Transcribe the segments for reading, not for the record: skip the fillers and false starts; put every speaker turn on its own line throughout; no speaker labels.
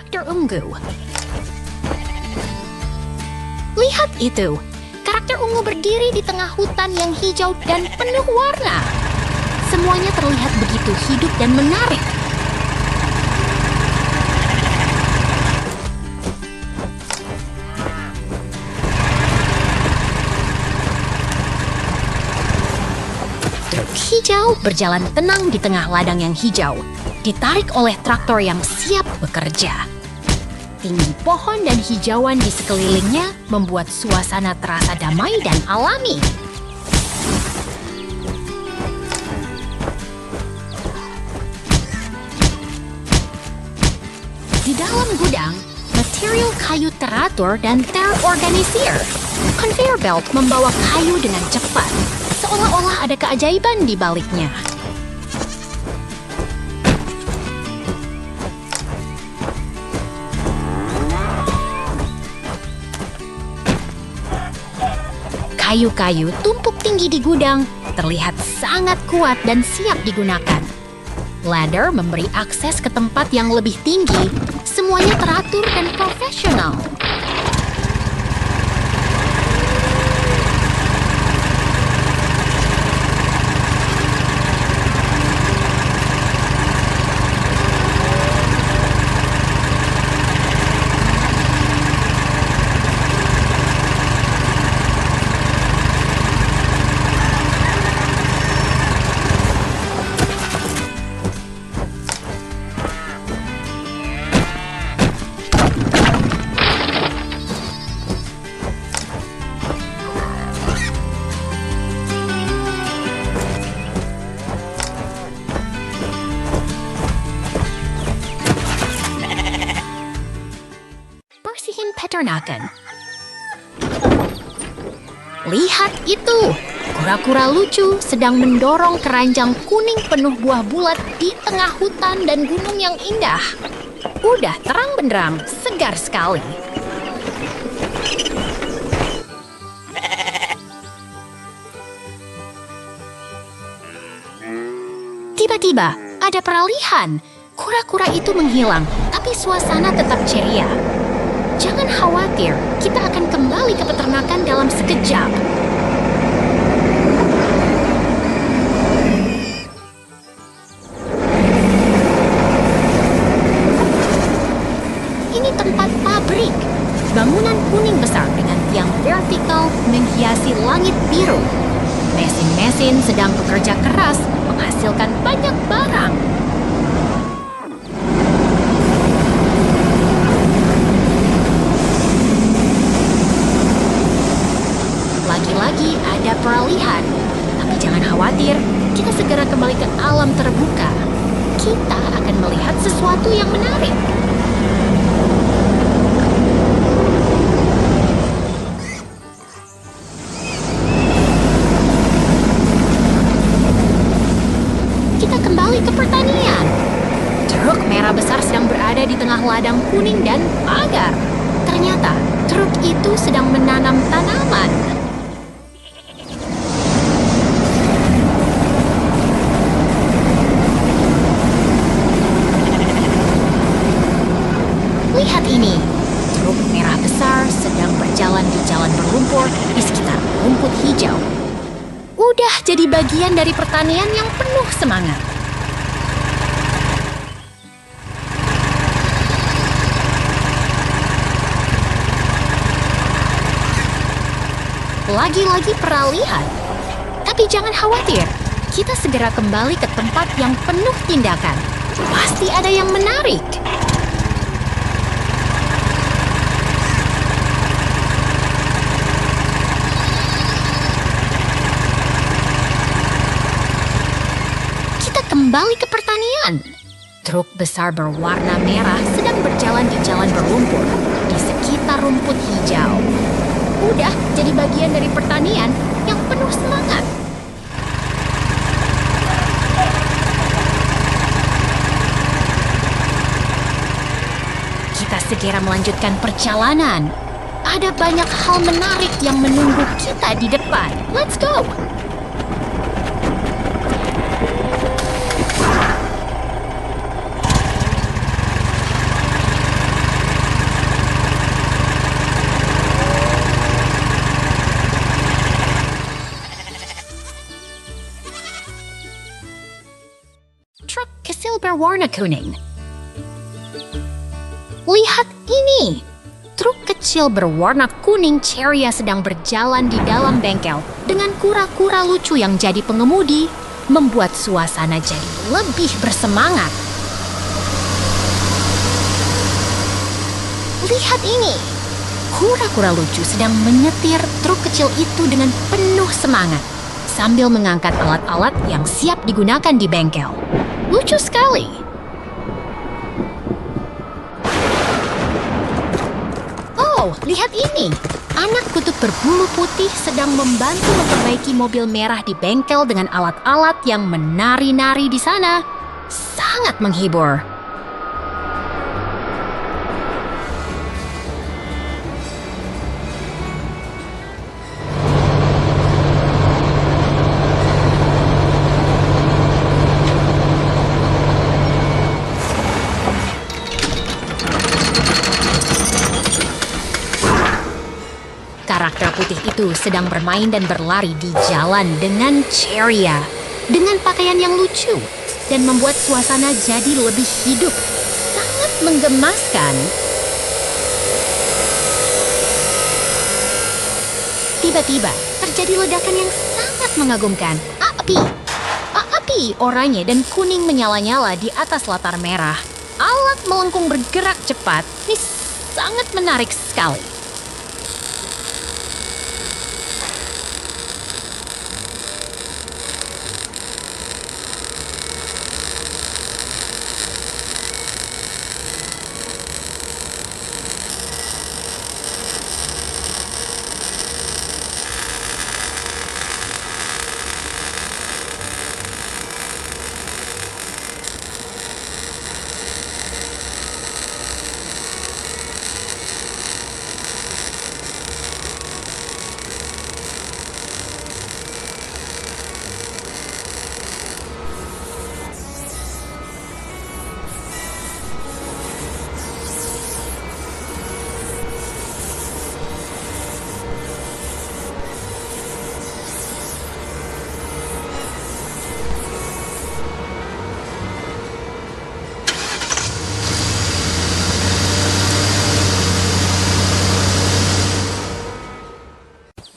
karakter ungu. Lihat itu, karakter ungu berdiri di tengah hutan yang hijau dan penuh warna. Semuanya terlihat begitu hidup dan menarik. Truk hijau berjalan tenang di tengah ladang yang hijau, ditarik oleh traktor yang siap bekerja. Tinggi pohon dan hijauan di sekelilingnya membuat suasana terasa damai dan alami. Di dalam gudang, material kayu teratur dan terorganisir. Conveyor belt membawa kayu dengan cepat, seolah-olah ada keajaiban di baliknya. Kayu-kayu tumpuk tinggi di gudang, terlihat sangat kuat dan siap digunakan. Ladder memberi akses ke tempat yang lebih tinggi, semuanya teratur dan profesional. Bersihin peternakan. Lihat itu, kura-kura lucu sedang mendorong keranjang kuning penuh buah bulat di tengah hutan dan gunung yang indah. Udah terang benderang, segar sekali. Tiba-tiba, ada peralihan. Kura-kura itu menghilang, tapi suasana tetap ceria. Jangan khawatir, kita akan kembali ke peternakan dalam sekejap. Ini tempat pabrik. Bangunan kuning besar dengan tiang vertikal menghiasi langit biru. Mesin-mesin sedang bekerja keras menghasilkan banyak barang. Lagi-lagi ada peralihan. Tapi jangan khawatir, kita segera kembali ke alam terbuka. Kita akan melihat sesuatu yang menarik. Kita kembali ke pertanian. Truk merah besar sedang berada di tengah ladang kuning dan pagar. Ternyata, truk itu sedang menanam tanaman. Lihat ini, truk merah besar sedang berjalan di jalan berlumpur di sekitar rumput hijau. Udah jadi bagian dari pertanian yang penuh semangat. Lagi-lagi peralihan. Tapi jangan khawatir, kita segera kembali ke tempat yang penuh tindakan. Pasti ada yang menarik. Kembali ke pertanian. Truk besar berwarna merah sedang berjalan di jalan berlumpur di sekitar rumput hijau. Udah jadi bagian dari pertanian yang penuh semangat. Kita segera melanjutkan perjalanan. Ada banyak hal menarik yang menunggu kita di depan. Let's go! berwarna kuning. Lihat ini! Truk kecil berwarna kuning ceria sedang berjalan di dalam bengkel dengan kura-kura lucu yang jadi pengemudi, membuat suasana jadi lebih bersemangat. Lihat ini! Kura-kura lucu sedang menyetir truk kecil itu dengan penuh semangat sambil mengangkat alat-alat yang siap digunakan di bengkel. Lucu sekali! Oh, lihat ini! Anak kutub berbulu putih sedang membantu memperbaiki mobil merah di bengkel dengan alat-alat yang menari-nari di sana. Sangat menghibur. Karakter putih itu sedang bermain dan berlari di jalan dengan ceria, dengan pakaian yang lucu, dan membuat suasana jadi lebih hidup. Sangat menggemaskan. Tiba-tiba, terjadi ledakan yang sangat mengagumkan. Api! Api oranye dan kuning menyala-nyala di atas latar merah. Alat melengkung bergerak cepat. Ini sangat menarik sekali.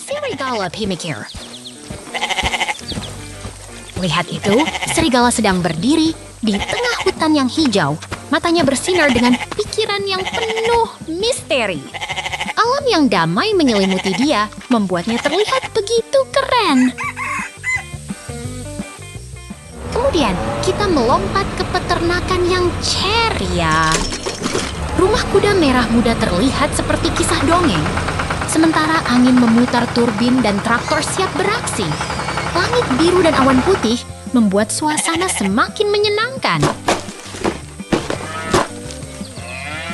Serigala pemikir. Lihat itu, serigala sedang berdiri di tengah hutan yang hijau. Matanya bersinar dengan pikiran yang penuh misteri. Alam yang damai menyelimuti dia, membuatnya terlihat begitu keren. Kemudian, kita melompat ke peternakan yang ceria. Rumah kuda merah muda terlihat seperti kisah dongeng. Sementara angin memutar turbin dan traktor siap beraksi. Langit biru dan awan putih membuat suasana semakin menyenangkan.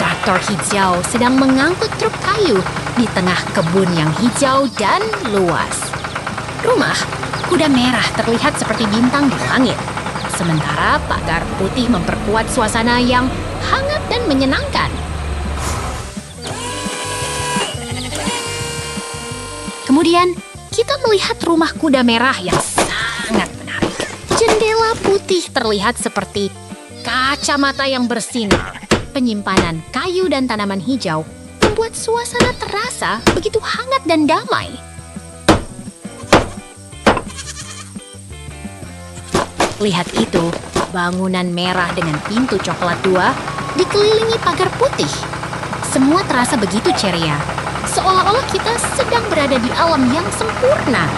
Traktor hijau sedang mengangkut truk kayu di tengah kebun yang hijau dan luas. Rumah kuda merah terlihat seperti bintang di langit. Sementara pagar putih memperkuat suasana yang hangat dan menyenangkan. Kemudian, kita melihat rumah kuda merah yang sangat menarik. Jendela putih terlihat seperti kacamata yang bersinar. Penyimpanan kayu dan tanaman hijau membuat suasana terasa begitu hangat dan damai. Lihat itu, bangunan merah dengan pintu coklat 2 dikelilingi pagar putih. Semua terasa begitu ceria. Seolah-olah kita sedang berada di alam yang sempurna.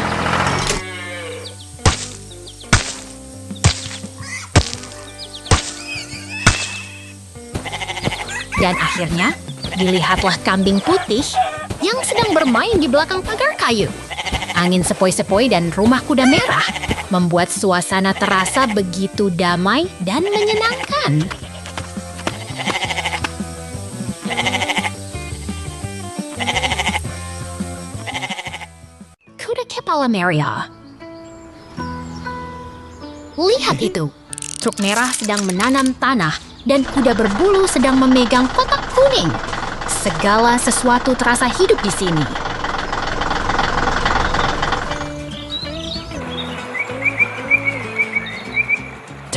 Dan akhirnya, dilihatlah kambing putih yang sedang bermain di belakang pagar kayu. Angin sepoi-sepoi dan rumah kuda merah membuat suasana terasa begitu damai dan menyenangkan. Kuda kepala merah. Lihat itu, truk merah sedang menanam tanah dan kuda berbulu sedang memegang kotak kuning. Segala sesuatu terasa hidup di sini.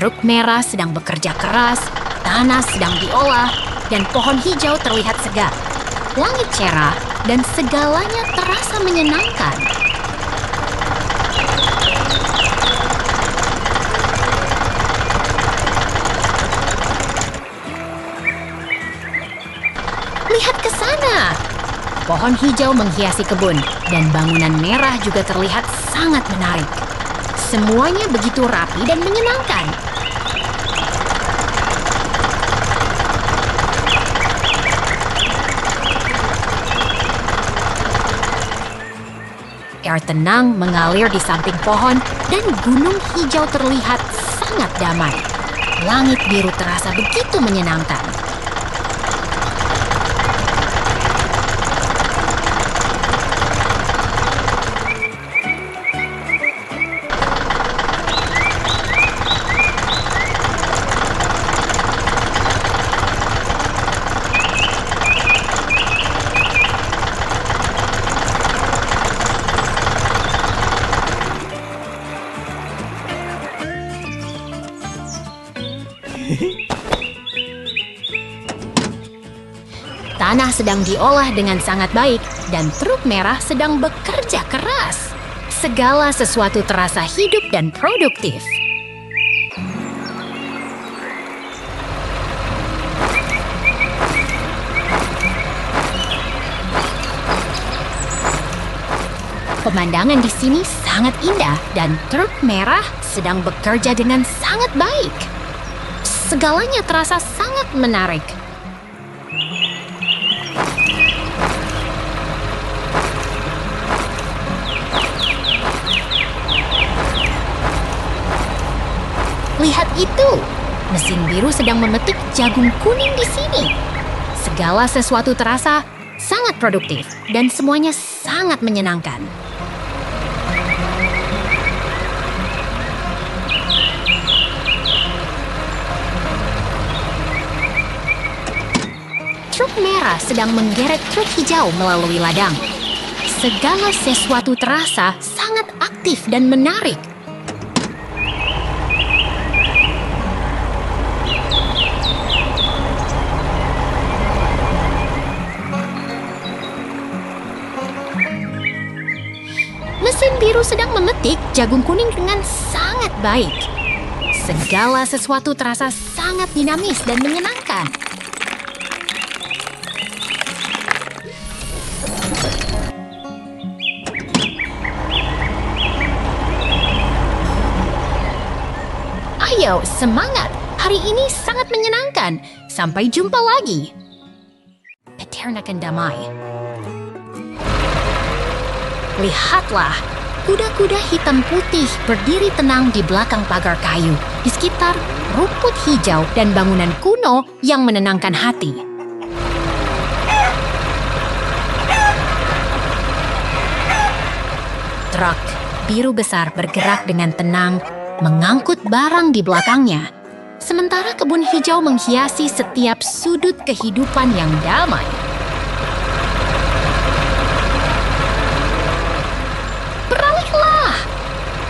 Truk merah sedang bekerja keras, tanah sedang diolah, dan pohon hijau terlihat segar. Langit cerah dan segalanya terasa menyenangkan. Lihat ke sana! Pohon hijau menghiasi kebun, dan bangunan merah juga terlihat sangat menarik. Semuanya begitu rapi dan menyenangkan. Air tenang mengalir di samping pohon, dan gunung hijau terlihat sangat damai. Langit biru terasa begitu menyenangkan. Tanah sedang diolah dengan sangat baik dan truk merah sedang bekerja keras. Segala sesuatu terasa hidup dan produktif. Pemandangan di sini sangat indah dan truk merah sedang bekerja dengan sangat baik. Segalanya terasa sangat menarik. Lihat itu, mesin biru sedang memetik jagung kuning di sini. Segala sesuatu terasa sangat produktif dan semuanya sangat menyenangkan. Truk merah sedang menggeret truk hijau melalui ladang. Segala sesuatu terasa sangat aktif dan menarik. Mesin biru sedang memetik jagung kuning dengan sangat baik. Segala sesuatu terasa sangat dinamis dan menyenangkan. Ayo, semangat! Hari ini sangat menyenangkan. Sampai jumpa lagi. Peternakan damai. Lihatlah, kuda-kuda hitam putih berdiri tenang di belakang pagar kayu, di sekitar rumput hijau dan bangunan kuno yang menenangkan hati. Truk biru besar bergerak dengan tenang, mengangkut barang di belakangnya, sementara kebun hijau menghiasi setiap sudut kehidupan yang damai.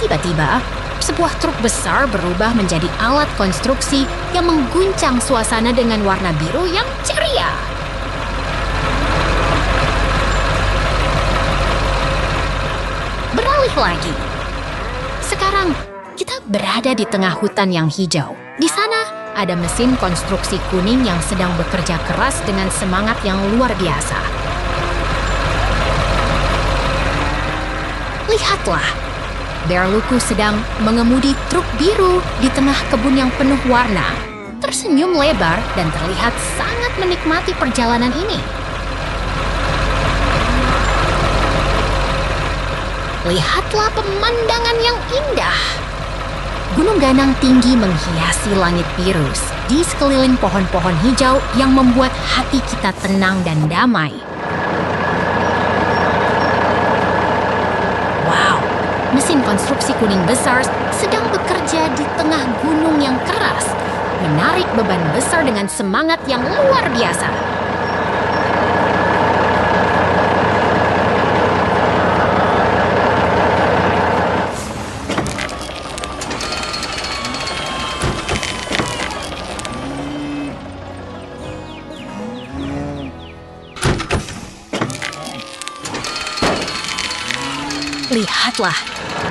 Tiba-tiba, sebuah truk besar berubah menjadi alat konstruksi yang mengguncang suasana dengan warna biru yang ceria. Beralih lagi. Sekarang, kita berada di tengah hutan yang hijau. Di sana, ada mesin konstruksi kuning yang sedang bekerja keras dengan semangat yang luar biasa. Lihatlah. Berluku sedang mengemudi truk biru di tengah kebun yang penuh warna. Tersenyum lebar dan terlihat sangat menikmati perjalanan ini. Lihatlah pemandangan yang indah. Gunung Ganang tinggi menghiasi langit biru di sekeliling pohon-pohon hijau yang membuat hati kita tenang dan damai. Mesin konstruksi kuning besar sedang bekerja di tengah gunung yang keras, menarik beban besar dengan semangat yang luar biasa. Lihatlah,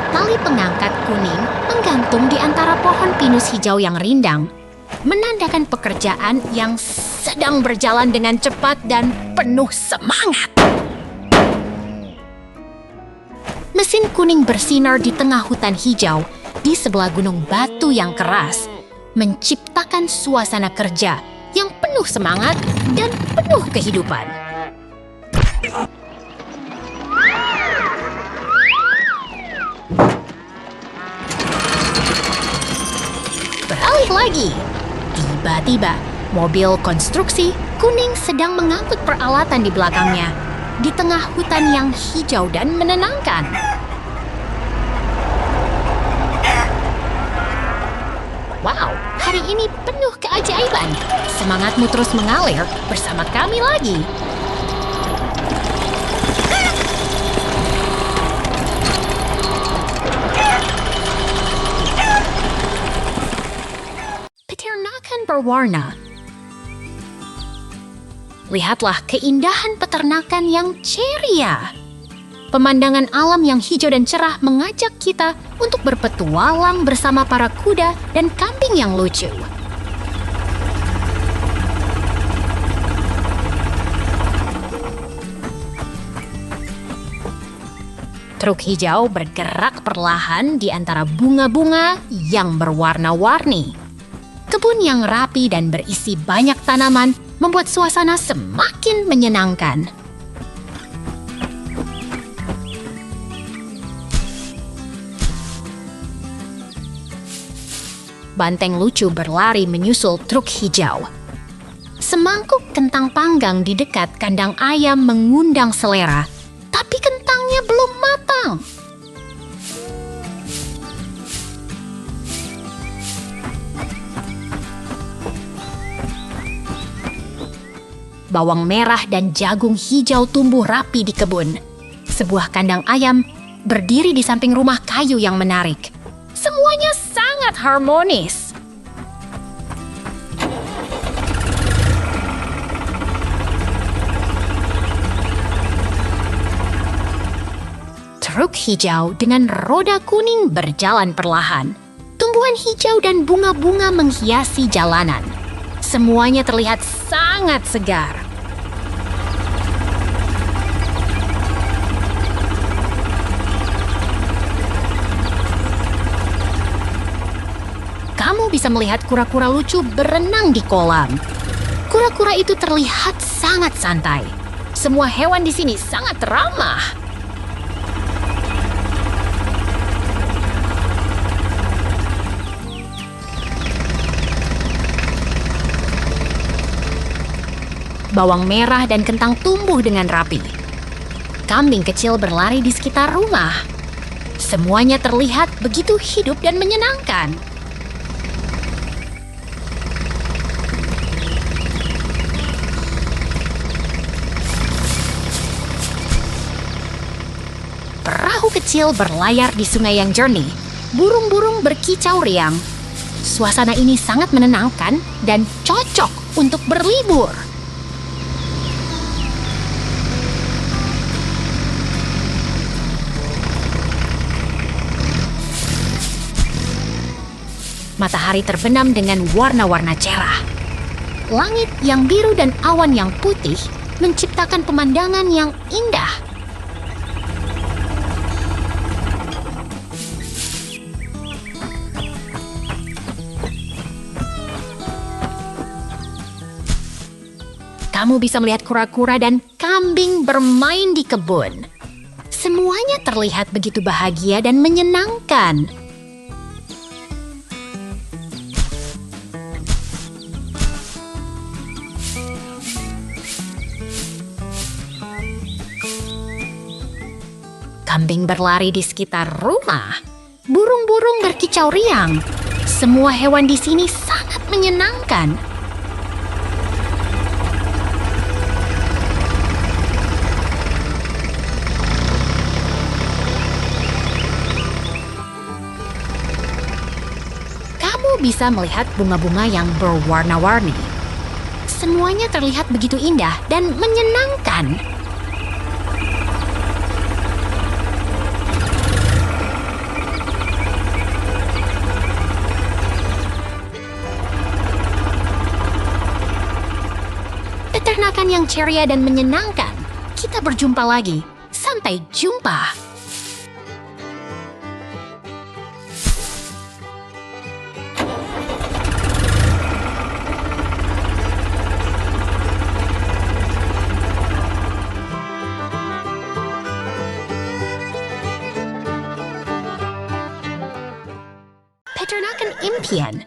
tali pengangkat kuning menggantung di antara pohon pinus hijau yang rindang, menandakan pekerjaan yang sedang berjalan dengan cepat dan penuh semangat. Mesin kuning bersinar di tengah hutan hijau di sebelah gunung batu yang keras, menciptakan suasana kerja yang penuh semangat dan penuh kehidupan. Beralih lagi. Tiba-tiba, mobil konstruksi kuning sedang mengangkut peralatan di belakangnya, di tengah hutan yang hijau dan menenangkan. Wow, hari ini penuh keajaiban. Semangatmu terus mengalir bersama kami lagi. Peternakan berwarna. Lihatlah keindahan peternakan yang ceria. Pemandangan alam yang hijau dan cerah mengajak kita untuk berpetualang bersama para kuda dan kambing yang lucu. Truk hijau bergerak perlahan di antara bunga-bunga yang berwarna-warni. Kebun yang rapi dan berisi banyak tanaman membuat suasana semakin menyenangkan. Banteng lucu berlari menyusul truk hijau. Semangkuk kentang panggang di dekat kandang ayam mengundang selera, tapi kentangnya belum matang. Bawang merah dan jagung hijau tumbuh rapi di kebun. Sebuah kandang ayam berdiri di samping rumah kayu yang menarik. Semuanya sangat harmonis. Truk hijau dengan roda kuning berjalan perlahan. Tumbuhan hijau dan bunga-bunga menghiasi jalanan. Semuanya terlihat sangat segar. Kamu bisa melihat kura-kura lucu berenang di kolam. Kura-kura itu terlihat sangat santai. Semua hewan di sini sangat ramah. Bawang merah dan kentang tumbuh dengan rapi. Kambing kecil berlari di sekitar rumah. Semuanya terlihat begitu hidup dan menyenangkan. Perahu kecil berlayar di sungai yang jernih. Burung-burung berkicau riang. Suasana ini sangat menenangkan dan cocok untuk berlibur. Matahari terbenam dengan warna-warna cerah. Langit yang biru dan awan yang putih menciptakan pemandangan yang indah. Kamu bisa melihat kura-kura dan kambing bermain di kebun. Semuanya terlihat begitu bahagia dan menyenangkan. Kambing berlari di sekitar rumah. Burung-burung berkicau riang. Semua hewan di sini sangat menyenangkan. Kamu bisa melihat bunga-bunga yang berwarna-warni. Semuanya terlihat begitu indah dan menyenangkan. peternakan yang ceria dan menyenangkan. Kita berjumpa lagi. Sampai jumpa. Peternakan impian.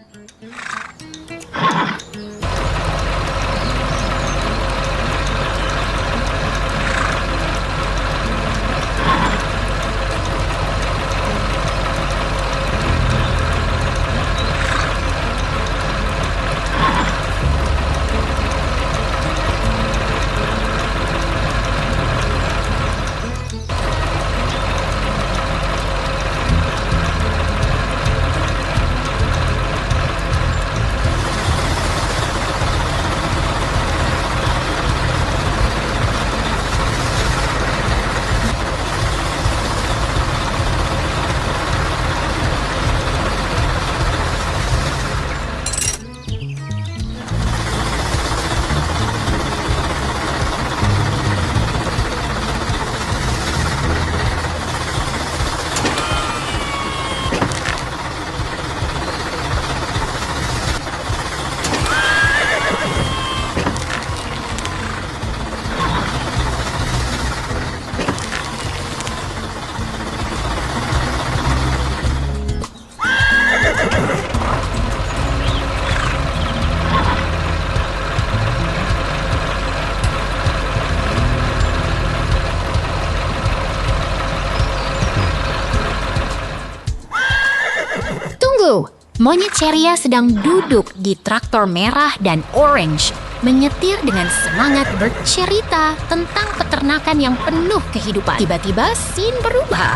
Monyet ceria sedang duduk di traktor merah dan orange, menyetir dengan semangat bercerita tentang peternakan yang penuh kehidupan. Tiba-tiba scene berubah.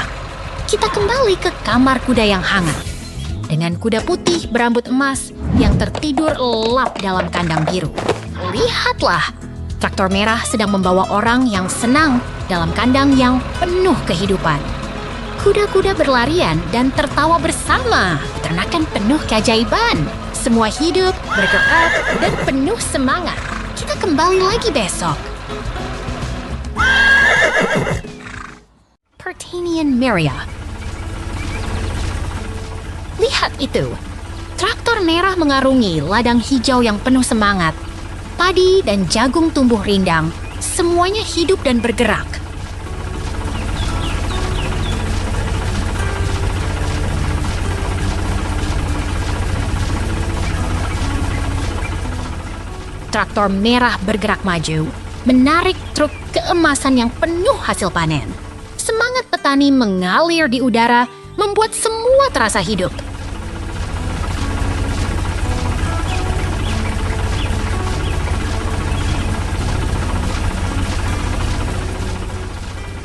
Kita kembali ke kamar kuda yang hangat. Dengan kuda putih berambut emas yang tertidur lelap dalam kandang biru. Lihatlah, traktor merah sedang membawa orang yang senang dalam kandang yang penuh kehidupan. Kuda-kuda berlarian dan tertawa bersama. Peternakan penuh keajaiban. Semua hidup, bergerak, dan penuh semangat. Kita kembali lagi besok. Pertanian Meria. Lihat itu. Traktor merah mengarungi ladang hijau yang penuh semangat. Padi dan jagung tumbuh rindang. Semuanya hidup dan bergerak. Traktor merah bergerak maju, menarik truk keemasan yang penuh hasil panen. Semangat petani mengalir di udara, membuat semua terasa hidup.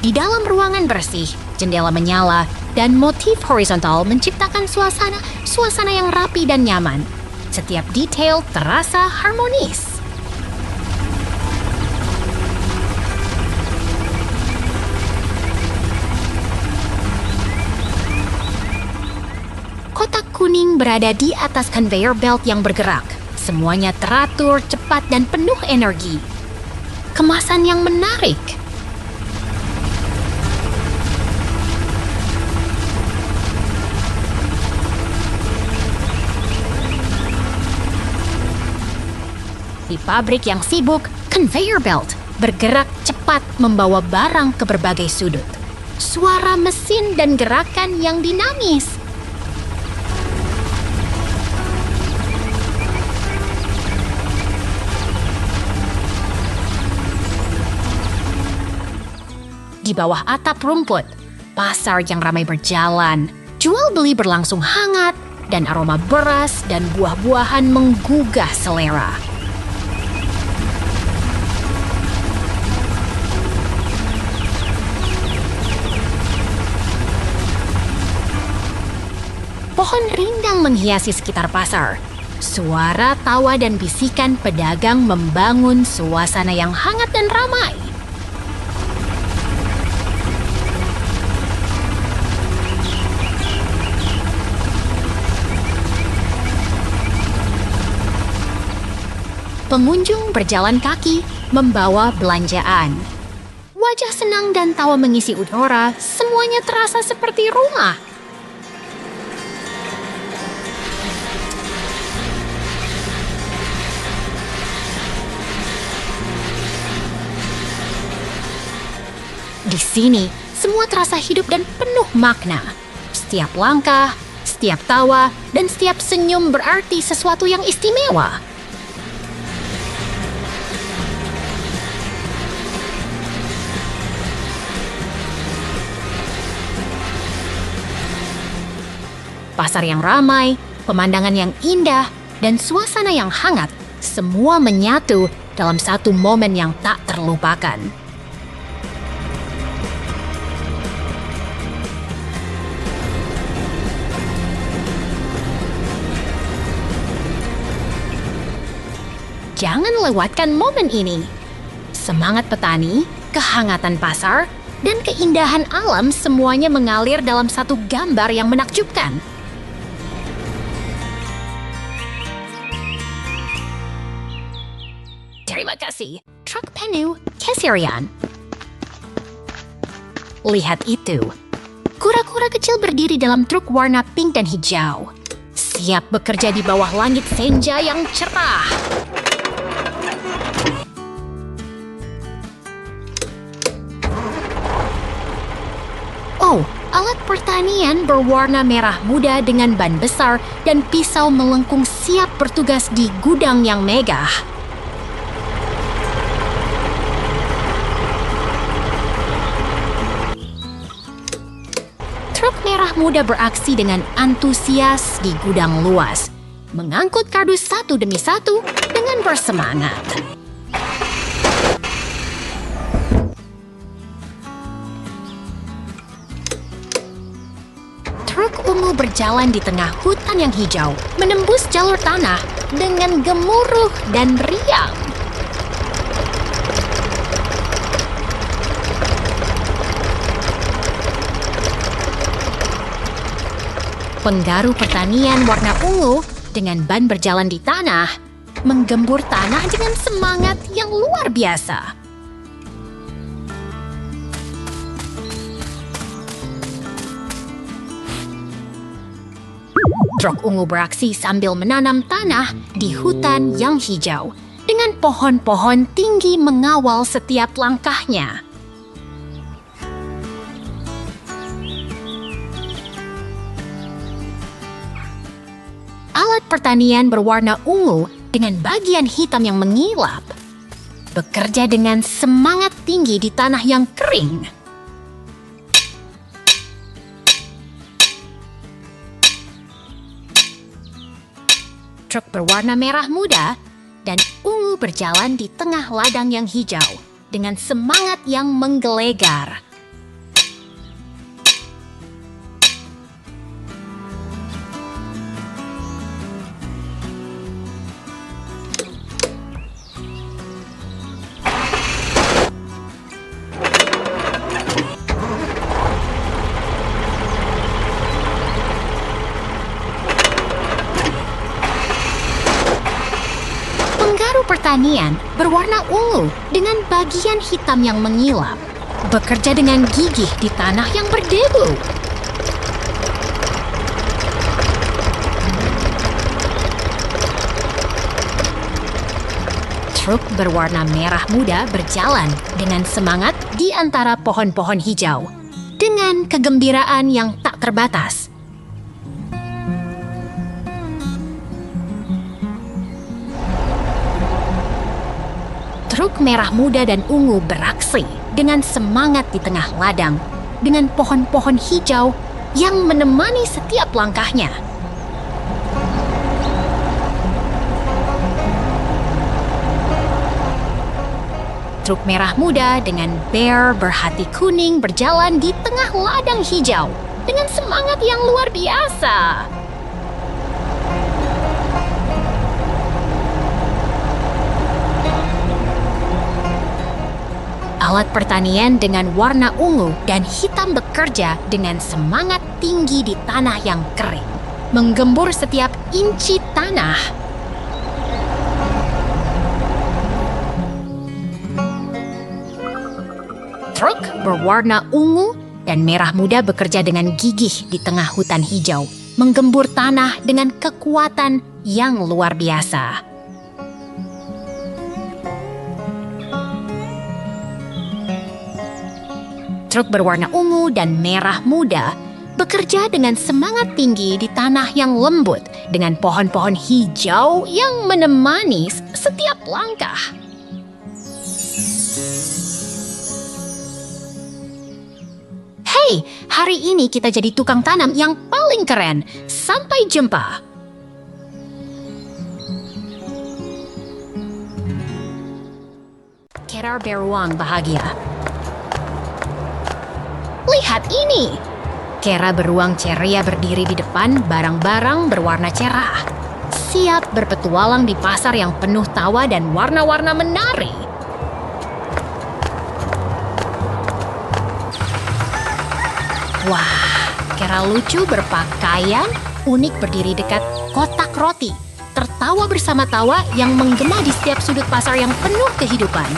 Di dalam ruangan bersih, jendela menyala, dan motif horizontal menciptakan suasana yang rapi dan nyaman. Setiap detail terasa harmonis. Kotak kuning berada di atas conveyor belt yang bergerak. Semuanya teratur, cepat, dan penuh energi. Kemasan yang menarik. Di pabrik yang sibuk, conveyor belt bergerak cepat membawa barang ke berbagai sudut. Suara mesin dan gerakan yang dinamis. Di bawah atap rumput, pasar yang ramai berjalan, jual beli berlangsung hangat, dan aroma beras dan buah-buahan menggugah selera. Pohon rindang menghiasi sekitar pasar. Suara tawa dan bisikan pedagang membangun suasana yang hangat dan ramai. Pengunjung berjalan kaki membawa belanjaan. Wajah senang dan tawa mengisi udara, semuanya terasa seperti rumah. Di sini, semua terasa hidup dan penuh makna. Setiap langkah, setiap tawa, dan setiap senyum berarti sesuatu yang istimewa. Pasar yang ramai, pemandangan yang indah, dan suasana yang hangat, semua menyatu dalam satu momen yang tak terlupakan. Jangan lewatkan momen ini. Semangat petani, kehangatan pasar, dan keindahan alam semuanya mengalir dalam satu gambar yang menakjubkan. Terima kasih, truk penuh Keserian. Lihat itu, kura-kura kecil berdiri dalam truk warna pink dan hijau, siap bekerja di bawah langit senja yang cerah. Oh, alat pertanian berwarna merah muda dengan ban besar dan pisau melengkung siap bertugas di gudang yang megah. Truk merah muda beraksi dengan antusias di gudang luas, mengangkut kardus satu demi satu dengan bersemangat. Truk ungu berjalan di tengah hutan yang hijau, menembus jalur tanah dengan gemuruh dan riang. Penggaru pertanian warna ungu dengan ban berjalan di tanah, menggembur tanah dengan semangat yang luar biasa. Truk ungu beraksi sambil menanam tanah di hutan yang hijau, dengan pohon-pohon tinggi mengawal setiap langkahnya. Alat pertanian berwarna ungu dengan bagian hitam yang mengilap, bekerja dengan semangat tinggi di tanah yang kering. Truk berwarna merah muda dan ungu berjalan di tengah ladang yang hijau dengan semangat yang menggelegar. Pertanian berwarna ungu dengan bagian hitam yang mengilap, bekerja dengan gigih di tanah yang berdebu. Truk berwarna merah muda berjalan dengan semangat di antara pohon-pohon hijau, dengan kegembiraan yang tak terbatas. Truk merah muda dan ungu beraksi dengan semangat di tengah ladang, dengan pohon-pohon hijau yang menemani setiap langkahnya. Truk merah muda dengan bear berhati kuning berjalan di tengah ladang hijau dengan semangat yang luar biasa. Alat pertanian dengan warna ungu dan hitam bekerja dengan semangat tinggi di tanah yang kering, menggembur setiap inci tanah. Truk berwarna ungu dan merah muda bekerja dengan gigih di tengah hutan hijau, menggembur tanah dengan kekuatan yang luar biasa. Truk berwarna ungu dan merah muda bekerja dengan semangat tinggi di tanah yang lembut dengan pohon-pohon hijau yang menemani setiap langkah. Hey, hari ini kita jadi tukang tanam yang paling keren. Sampai jumpa. Kera beruang bahagia. Lihat ini! Kera beruang ceria berdiri di depan barang-barang berwarna cerah. Siap berpetualang di pasar yang penuh tawa dan warna-warna menari. Wah, Kera lucu berpakaian unik berdiri dekat kotak roti. Tertawa bersama tawa yang menggema di setiap sudut pasar yang penuh kehidupan.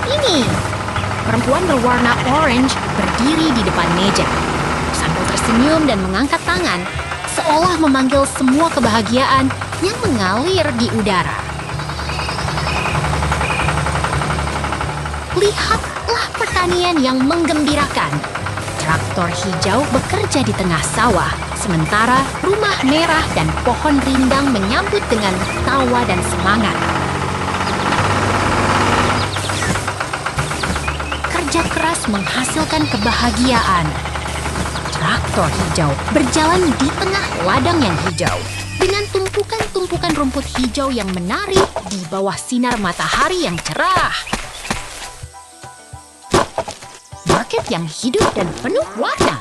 Ini, perempuan berwarna orange berdiri di depan meja, sambil tersenyum dan mengangkat tangan, seolah memanggil semua kebahagiaan yang mengalir di udara. Lihatlah pertanian yang menggembirakan. Traktor hijau bekerja di tengah sawah, sementara rumah merah dan pohon rindang menyambut dengan tawa dan semangat. Kerja keras menghasilkan kebahagiaan. Traktor hijau berjalan di tengah ladang yang hijau dengan tumpukan-tumpukan rumput hijau yang menari di bawah sinar matahari yang cerah. Market yang hidup dan penuh warna.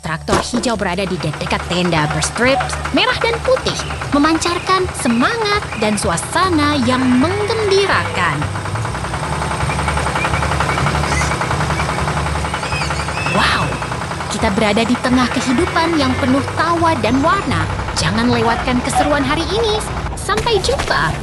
Traktor hijau berada di dekat tenda berstrips merah dan putih, memancarkan semangat dan suasana yang menggembirakan. Wow, kita berada di tengah kehidupan yang penuh tawa dan warna. Jangan lewatkan keseruan hari ini. Sampai jumpa.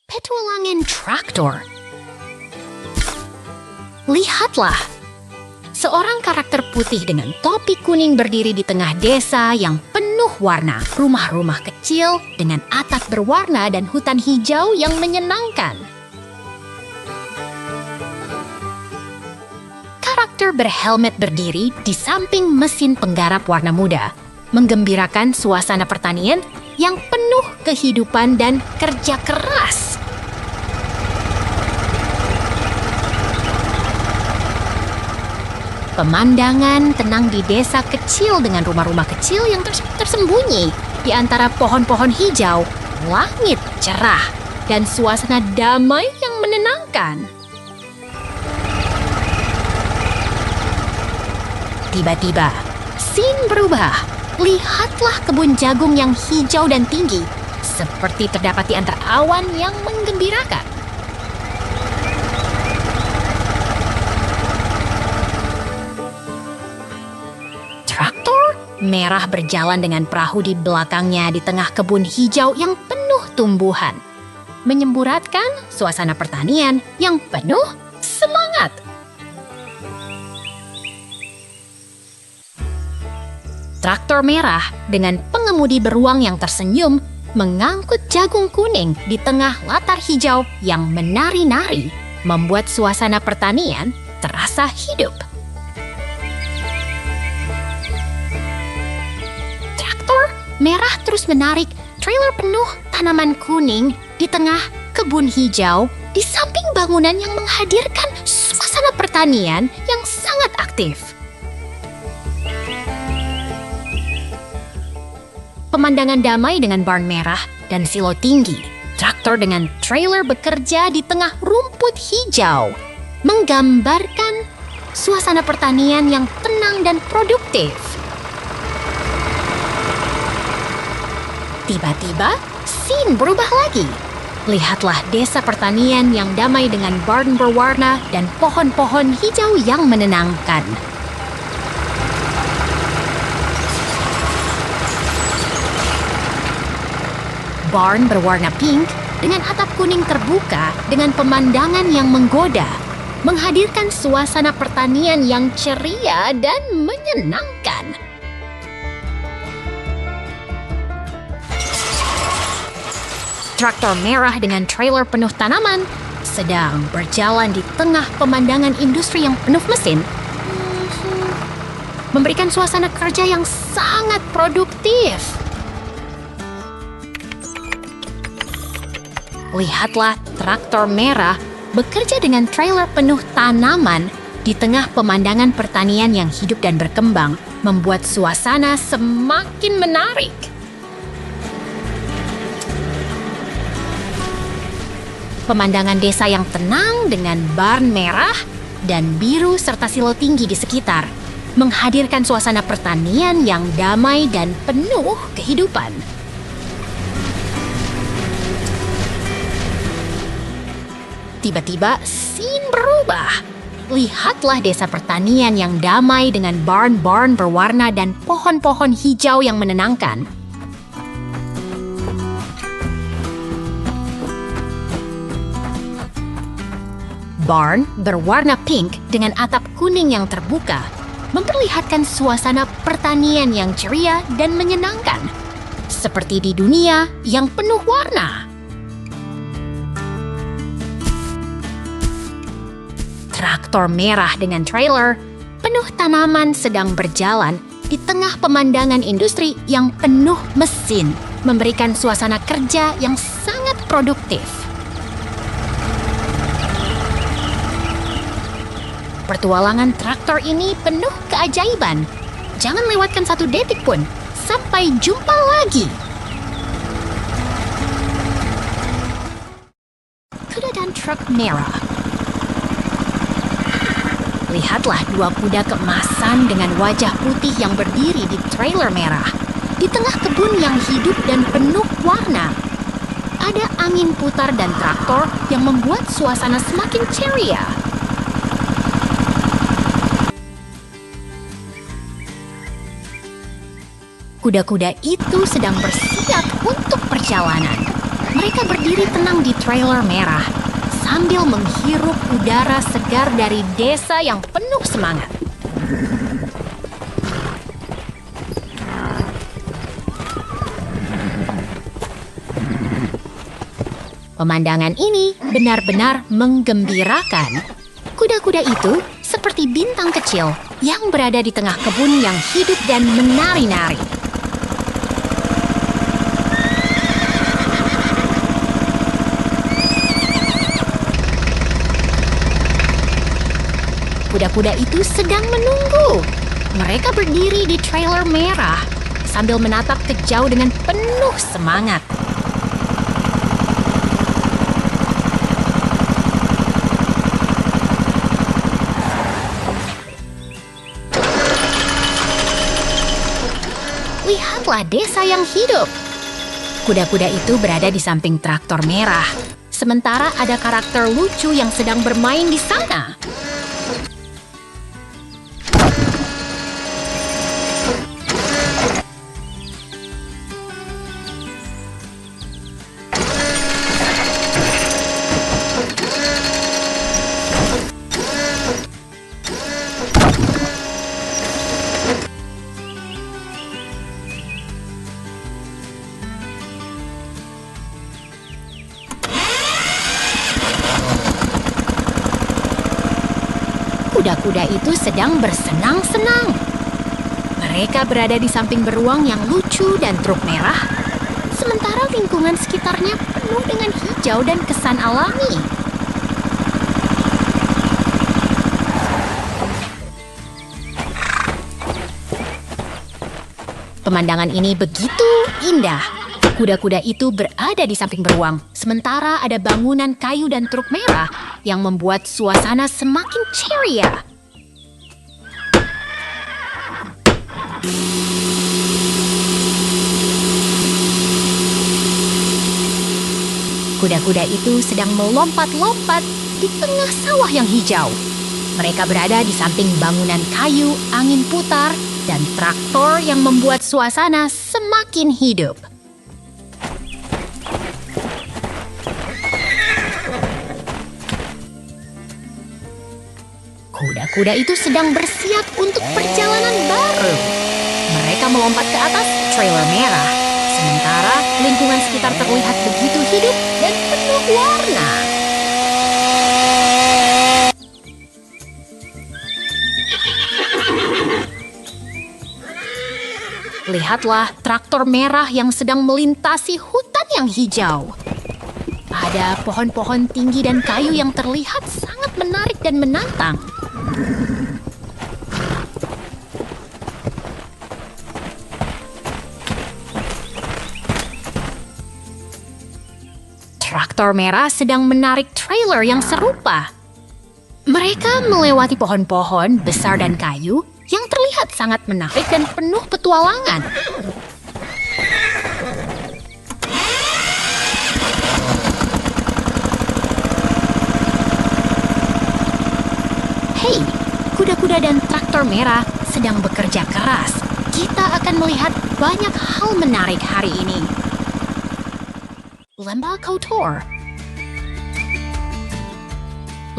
Petualangan traktor. Lihatlah. Seorang karakter putih dengan topi kuning berdiri di tengah desa yang penuh warna. Rumah-rumah kecil dengan atap berwarna dan hutan hijau yang menyenangkan. Karakter berhelmet berdiri di samping mesin penggarap warna muda, menggembirakan suasana pertanian yang penuh kehidupan dan kerja keras. Pemandangan tenang di desa kecil dengan rumah-rumah kecil yang tersembunyi di antara pohon-pohon hijau, langit cerah, dan suasana damai yang menenangkan. Tiba-tiba, scene berubah. Lihatlah kebun jagung yang hijau dan tinggi, seperti terdapat di antara awan yang menggembirakan. Merah berjalan dengan perahu di belakangnya di tengah kebun hijau yang penuh tumbuhan, menyemburatkan suasana pertanian yang penuh semangat. Traktor merah dengan pengemudi beruang yang tersenyum mengangkut jagung kuning di tengah latar hijau yang menari-nari, membuat suasana pertanian terasa hidup. Merah terus menarik trailer penuh tanaman kuning di tengah kebun hijau di samping bangunan yang menghadirkan suasana pertanian yang sangat aktif. Pemandangan damai dengan barn merah dan silo tinggi. Traktor dengan trailer bekerja di tengah rumput hijau, menggambarkan suasana pertanian yang tenang dan produktif. Tiba-tiba, scene berubah lagi. Lihatlah desa pertanian yang damai dengan barn berwarna dan pohon-pohon hijau yang menenangkan. Barn berwarna pink dengan atap kuning terbuka dengan pemandangan yang menggoda, menghadirkan suasana pertanian yang ceria dan menyenangkan. Traktor merah dengan trailer penuh tanaman sedang berjalan di tengah pemandangan industri yang penuh mesin, memberikan suasana kerja yang sangat produktif. Lihatlah traktor merah bekerja dengan trailer penuh tanaman di tengah pemandangan pertanian yang hidup dan berkembang, membuat suasana semakin menarik. Pemandangan desa yang tenang dengan barn merah dan biru serta silo tinggi di sekitar menghadirkan suasana pertanian yang damai dan penuh kehidupan. Tiba-tiba, scene berubah. Lihatlah desa pertanian yang damai dengan barn-barn berwarna dan pohon-pohon hijau yang menenangkan. Barn berwarna pink dengan atap kuning yang terbuka memperlihatkan suasana pertanian yang ceria dan menyenangkan, seperti di dunia yang penuh warna. Traktor merah dengan trailer penuh tanaman sedang berjalan di tengah pemandangan industri yang penuh mesin, memberikan suasana kerja yang sangat produktif. Pertualangan traktor ini penuh keajaiban. Jangan lewatkan satu detik pun. Sampai jumpa lagi. Kuda dan truk merah. Lihatlah dua kuda keemasan dengan wajah putih yang berdiri di trailer merah. Di tengah kebun yang hidup dan penuh warna. Ada angin putar dan traktor yang membuat suasana semakin ceria. Kuda-kuda itu sedang bersiap untuk perjalanan. Mereka berdiri tenang di trailer merah sambil menghirup udara segar dari desa yang penuh semangat. Pemandangan ini benar-benar menggembirakan. Kuda-kuda itu seperti bintang kecil yang berada di tengah kebun yang hidup dan menari-nari. Kuda-kuda itu sedang menunggu. Mereka berdiri di trailer merah sambil menatap ke jauh dengan penuh semangat. Lihatlah desa yang hidup. Kuda-kuda itu berada di samping traktor merah. Sementara ada karakter lucu yang sedang bermain di sana. Kuda-kuda itu sedang bersenang-senang. Mereka berada di samping beruang yang lucu dan truk merah, sementara lingkungan sekitarnya penuh dengan hijau dan kesan alami. Pemandangan ini begitu indah. Kuda-kuda itu berada di samping beruang, sementara ada bangunan kayu dan truk merah yang membuat suasana semakin ceria. Kuda-kuda itu sedang melompat-lompat di tengah sawah yang hijau. Mereka berada di samping bangunan kayu, angin putar, dan traktor yang membuat suasana semakin hidup. Kuda-kuda itu sedang bersiap untuk perjalanan baru. Mereka melompat ke atas trailer merah, sementara lingkungan sekitar terlihat begitu hidup dan penuh warna. Lihatlah traktor merah yang sedang melintasi hutan yang hijau. Ada pohon-pohon tinggi dan kayu yang terlihat sangat menarik dan menantang. Traktor merah sedang menarik trailer yang serupa. Mereka melewati pohon-pohon besar dan kayu yang terlihat sangat menarik dan penuh petualangan. Hei, kuda-kuda dan traktor merah sedang bekerja keras. Kita akan melihat banyak hal menarik hari ini. Lembah kotor.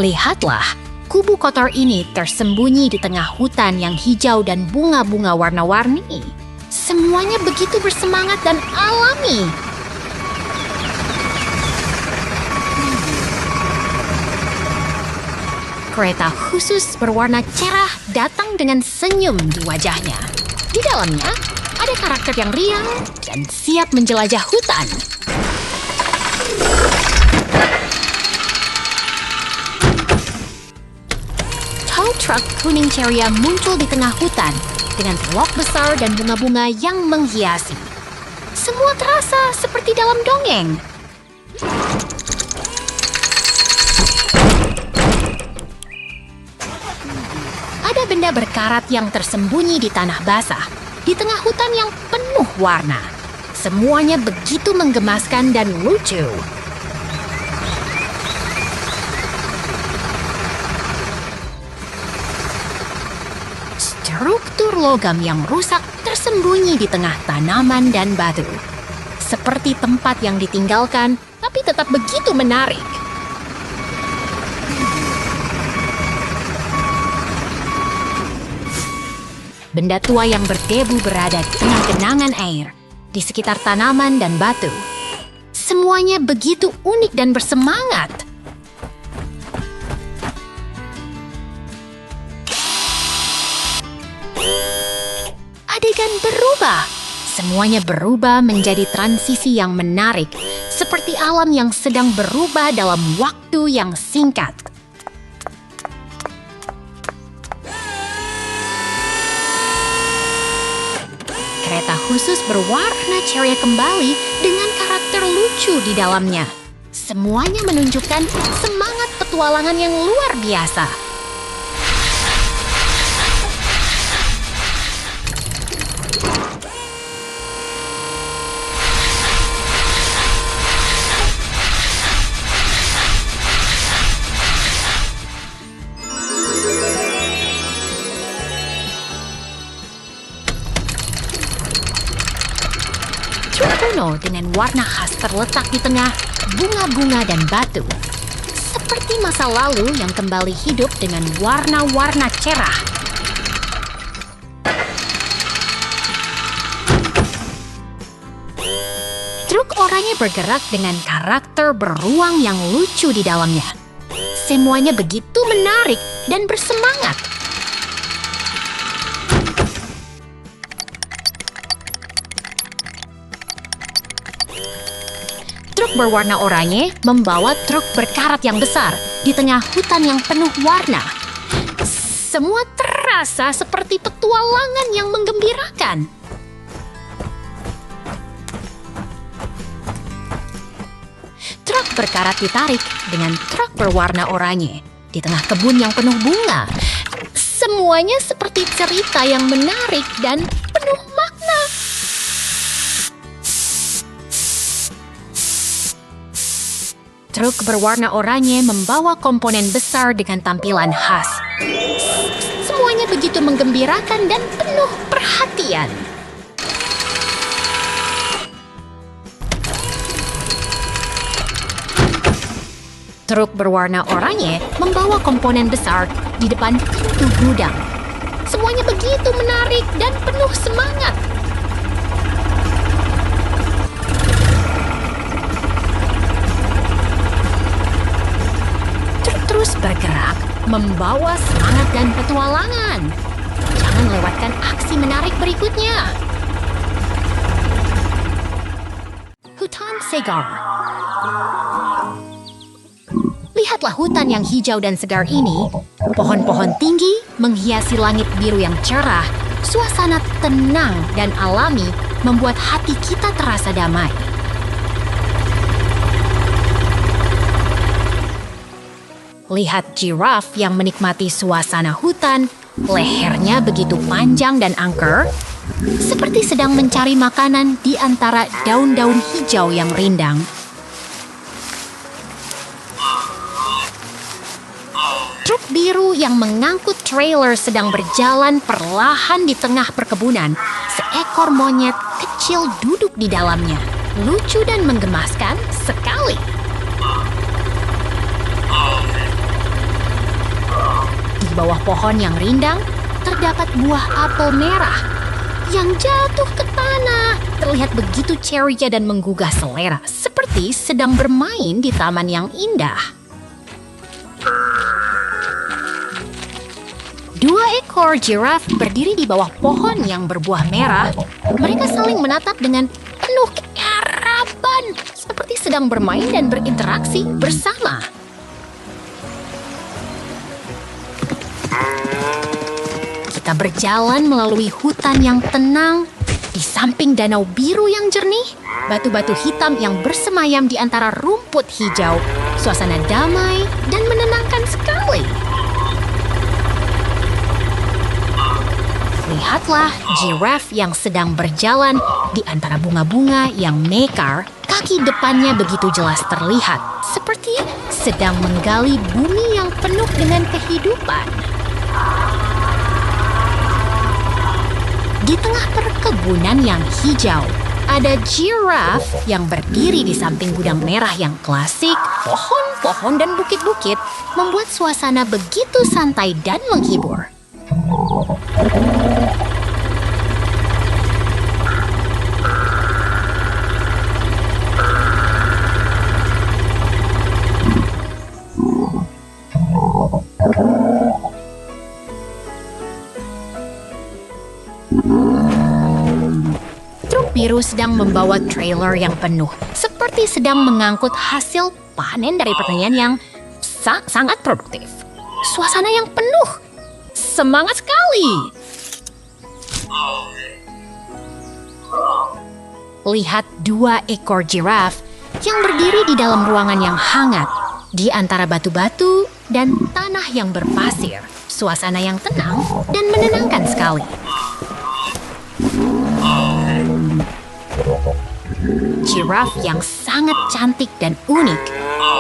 Lihatlah, kubu kotor ini tersembunyi di tengah hutan yang hijau dan bunga-bunga warna-warni. Semuanya begitu bersemangat dan alami. Kereta khusus berwarna cerah datang dengan senyum di wajahnya. Di dalamnya ada karakter yang riang dan siap menjelajah hutan. Tow truck kuning ceria muncul di tengah hutan dengan pelok besar dan bunga-bunga yang menghiasi. Semua terasa seperti dalam dongeng. Ada benda berkarat yang tersembunyi di tanah basah, di tengah hutan yang penuh warna. Semuanya begitu menggemaskan dan lucu. Struktur logam yang rusak tersembunyi di tengah tanaman dan batu. Seperti tempat yang ditinggalkan, tapi tetap begitu menarik. Benda tua yang berdebu berada di tengah genangan air, di sekitar tanaman dan batu. Semuanya begitu unik dan bersemangat. Adegan berubah. Semuanya berubah menjadi transisi yang menarik, seperti alam yang sedang berubah dalam waktu yang singkat. Kereta khusus berwarna ceria kembali dengan karakter lucu di dalamnya. Semuanya menunjukkan semangat petualangan yang luar biasa. Kuno dengan warna khas terletak di tengah bunga-bunga dan batu. Seperti masa lalu yang kembali hidup dengan warna-warna cerah. Truk oranye bergerak dengan karakter beruang yang lucu di dalamnya. Semuanya begitu menarik dan bersemangat. Truk berwarna oranye membawa truk berkarat yang besar di tengah hutan yang penuh warna. Semua terasa seperti petualangan yang menggembirakan. Truk berkarat ditarik dengan truk berwarna oranye di tengah kebun yang penuh bunga. Semuanya seperti cerita yang menarik dan penuh makna. Truk berwarna oranye membawa komponen besar dengan tampilan khas. Semuanya begitu menggembirakan dan penuh perhatian. Truk berwarna oranye membawa komponen besar di depan pintu gudang. Semuanya begitu menarik dan penuh semangat. Truk terus bergerak, membawa semangat dan petualangan. Jangan lewatkan aksi menarik berikutnya. Hutan segar. Lihatlah hutan yang hijau dan segar ini. Pohon-pohon tinggi menghiasi langit biru yang cerah. Suasana tenang dan alami membuat hati kita terasa damai. Lihat giraffe yang menikmati suasana hutan. Lehernya begitu panjang dan angker, seperti sedang mencari makanan di antara daun-daun hijau yang rindang. Truk biru yang mengangkut trailer sedang berjalan perlahan di tengah perkebunan. Seekor monyet kecil duduk di dalamnya. Lucu dan menggemaskan sekali. Di bawah pohon yang rindang, terdapat buah apel merah yang jatuh ke tanah. Terlihat begitu ceria dan menggugah selera, seperti sedang bermain di taman yang indah. 2 ekor giraffe berdiri di bawah pohon yang berbuah merah. Mereka saling menatap dengan penuh keharapan, seperti sedang bermain dan berinteraksi bersama. Kita berjalan melalui hutan yang tenang, di samping danau biru yang jernih, batu-batu hitam yang bersemayam di antara rumput hijau. Suasana damai dan menenangkan sekali. Lihatlah giraffe yang sedang berjalan di antara bunga-bunga yang mekar. Kaki depannya begitu jelas terlihat, seperti sedang menggali bumi yang penuh dengan kehidupan. Di tengah perkebunan yang hijau, ada giraffe yang berdiri di samping gudang merah yang klasik. Pohon-pohon dan bukit-bukit membuat suasana begitu santai dan menghibur. Truk biru sedang membawa trailer yang penuh, seperti sedang mengangkut hasil panen dari pertanian yang sangat produktif. Suasana yang penuh semangat sekali. Lihat 2 ekor giraffe yang berdiri di dalam ruangan yang hangat, di antara batu-batu dan tanah yang berpasir. Suasana yang tenang dan menenangkan sekali. Giraffe yang sangat cantik dan unik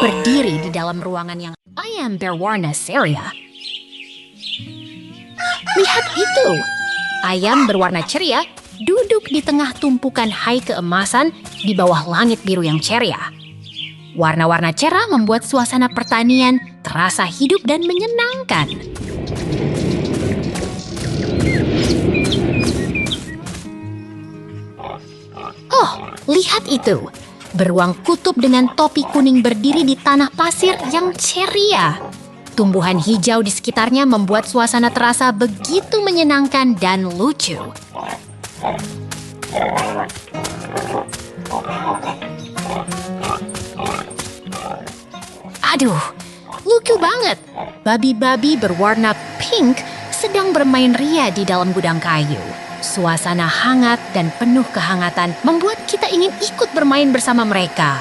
berdiri di dalam ruangan yang ayam berwarna ceria. Lihat itu, ayam berwarna ceria duduk di tengah tumpukan hai keemasan di bawah langit biru yang ceria. Warna-warna cerah membuat suasana pertanian terasa hidup dan menyenangkan. Oh, lihat itu. Beruang kutub dengan topi kuning berdiri di tanah pasir yang ceria. Tumbuhan hijau di sekitarnya membuat suasana terasa begitu menyenangkan dan lucu. Aduh, lucu banget. Babi-babi berwarna pink sedang bermain ria di dalam gudang kayu. Suasana hangat dan penuh kehangatan membuat kita ingin ikut bermain bersama mereka.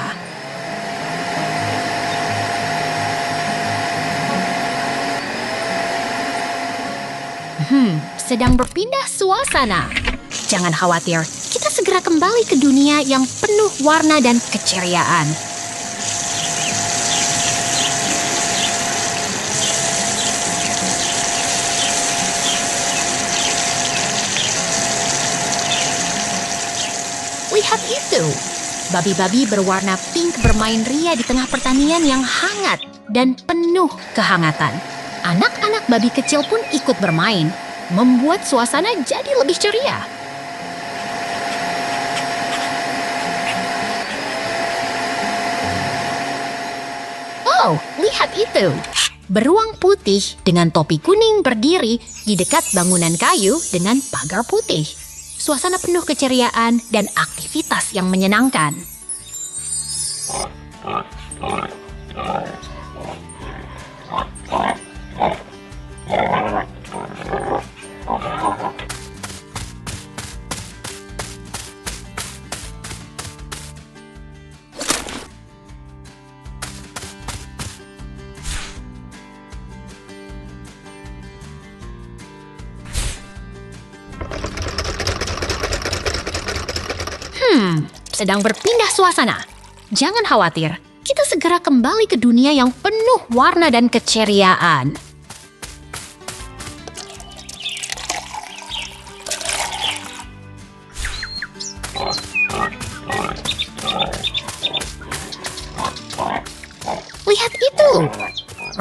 Sedang berpindah suasana. Jangan khawatir, kita segera kembali ke dunia yang penuh warna dan keceriaan. Lihat itu. Babi-babi berwarna pink bermain ria di tengah pertanian yang hangat dan penuh kehangatan. Anak-anak babi kecil pun ikut bermain, membuat suasana jadi lebih ceria. Oh, lihat itu. Beruang putih dengan topi kuning berdiri di dekat bangunan kayu dengan pagar putih. Suasana penuh keceriaan dan aktivitas yang menyenangkan. Sedang berpindah suasana. Jangan khawatir, kita segera kembali ke dunia yang penuh warna dan keceriaan. Lihat itu!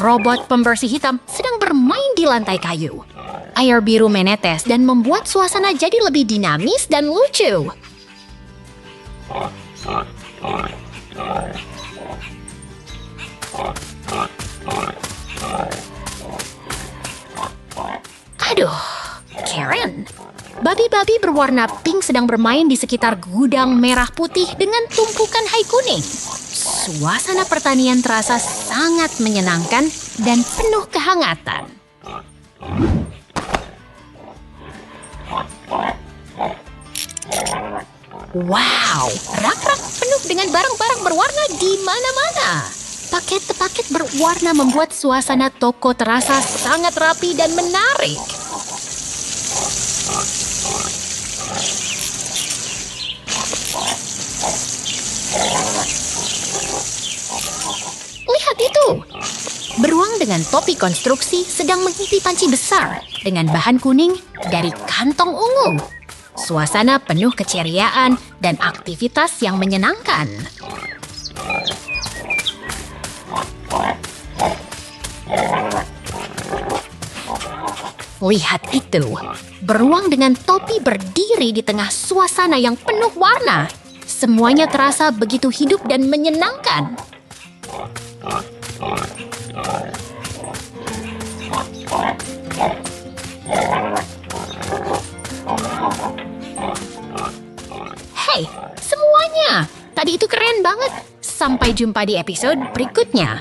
Robot pembersih hitam sedang bermain di lantai kayu. Air biru menetes dan membuat suasana jadi lebih dinamis dan lucu. Aduh, Karen. Babi-babi berwarna pink sedang bermain di sekitar gudang merah putih dengan tumpukan hai kuning. Suasana pertanian terasa sangat menyenangkan dan penuh kehangatan. Wow, rak-rak penuh dengan barang-barang berwarna di mana-mana. Paket-paket berwarna membuat suasana toko terasa sangat rapi dan menarik. Lihat itu! Beruang dengan topi konstruksi sedang mengisi panci besar dengan bahan kuning dari kantong ungu. Suasana penuh keceriaan dan aktivitas yang menyenangkan. Lihat itu, beruang dengan topi berdiri di tengah suasana yang penuh warna. Semuanya terasa begitu hidup dan menyenangkan. Hey, semuanya! Tadi itu keren banget. Sampai jumpa di episode berikutnya.